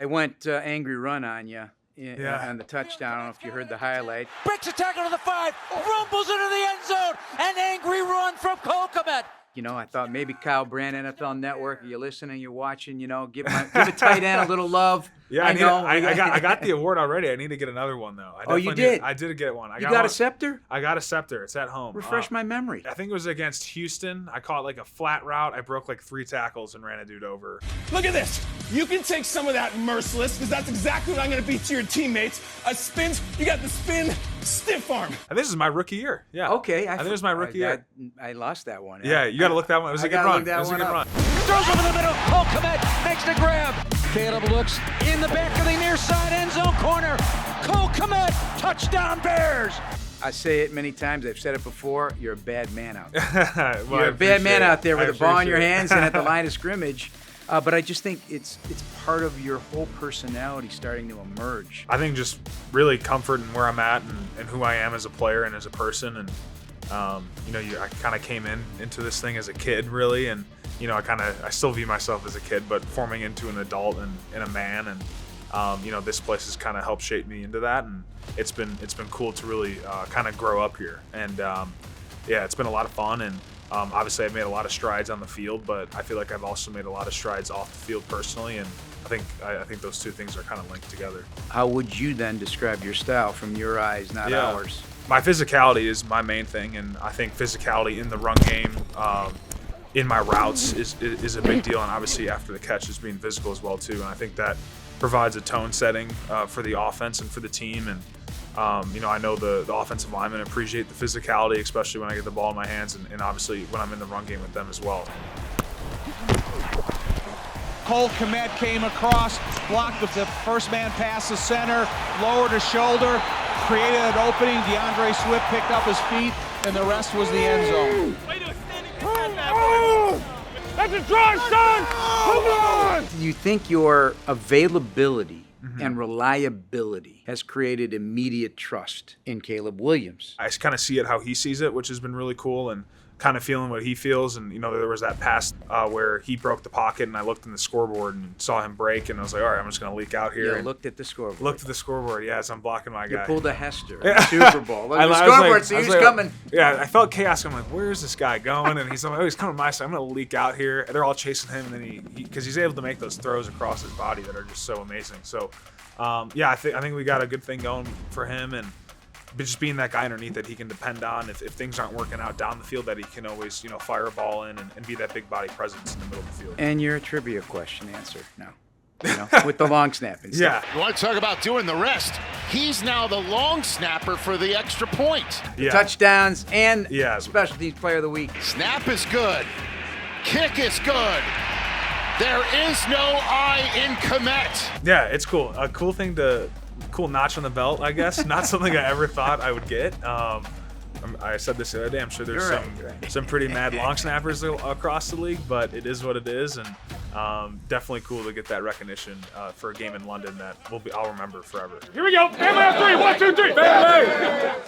I went angry run on you on the touchdown. I don't know if you heard the highlight. Breaks a tackle to the 5, rumbles into the end zone, an angry run from Cole Kmet. You know, I thought maybe Kyle Brand, NFL Network, you're listening, you're watching, you know, give a tight end a little love. Yeah, I got the award already. I need to get another one, though. You did? I did get one. You got a scepter? I got a scepter. It's at home. Refresh my memory. I think it was against Houston. I caught like a flat route. I broke like 3 tackles and ran a dude over. Look at this. You can take some of that merciless, because that's exactly what I'm going to be to your teammates. A spin. You got the spin stiff arm. And this is my rookie year. Yeah. Okay. I think it was my rookie year. I lost that one. Yeah, you got to look that one. It was a good run. It was a good run. Throws over the middle. Cole Kmet makes the grab. Caleb looks in the back of the near side end zone corner. Cole Kmet, touchdown Bears. I say it many times. I've said it before. You're a bad man out there. Well, you're a bad man out there with a ball in your hands and at the line of scrimmage. But I just think it's part of your whole personality starting to emerge. I think just really comfort in where I'm at and who I am as a player and as a person. And, I kind of came into this thing as a kid, really. And, I still view myself as a kid, but forming into an adult and a man. And, this place has kind of helped shape me into that. And it's been cool to really kind of grow up here. And, it's been a lot of fun. And, obviously, I've made a lot of strides on the field, but I feel like I've also made a lot of strides off the field personally, and I think those two things are kind of linked together. How would you then describe your style from your eyes, not ours? My physicality is my main thing, and I think physicality in the run game, in my routes is a big deal, and obviously after the catch is being physical as well too. And I think that provides a tone setting for the offense and for the team. And I know the offensive linemen appreciate the physicality, especially when I get the ball in my hands, and obviously when I'm in the run game with them as well. Cole Kmet came across, blocked with the first man pass to center, lowered his shoulder, created an opening. DeAndre Swift picked up his feet, and the rest was the end zone. That's a drive, son! Come on! Do you think your availability and reliability has created immediate trust in Caleb Williams? I kind of see it how he sees it, which has been really cool, and kind of feeling what he feels. And, there was that pass where he broke the pocket, and I looked in the scoreboard and saw him break, and I was like, all right, I'm just going to leak out here. Yeah, looked at the scoreboard. Looked at the scoreboard, yes, I'm blocking my guy. You pulled a Hester in the Super Bowl. Look at the scoreboard, so he's coming. Yeah, I felt chaos. I'm like, where's this guy going? And he's like, oh, he's coming my side. I'm going to leak out here. And they're all chasing him, and then because he's able to make those throws across his body that are just so amazing. So, I think we got a good thing going for him, and just being that guy underneath that he can depend on if things aren't working out down the field, that he can always fire a ball in and be that big body presence in the middle of the field. And your trivia question answer now, with the long snap and stuff. You want to talk about doing the rest? He's now the long snapper for the extra point. Touchdowns and specialties player of the week. Snap is good. Kick is good. There is no I in Kmet. Yeah, it's cool. A cool notch on the belt, I guess. Not something I ever thought I would get. I said this the other day. I'm sure there's some pretty mad long snappers across the league, but it is what it is, and definitely cool to get that recognition for a game in London that I'll remember forever. Here we go. Family on 3. 1, 2, 3. Family.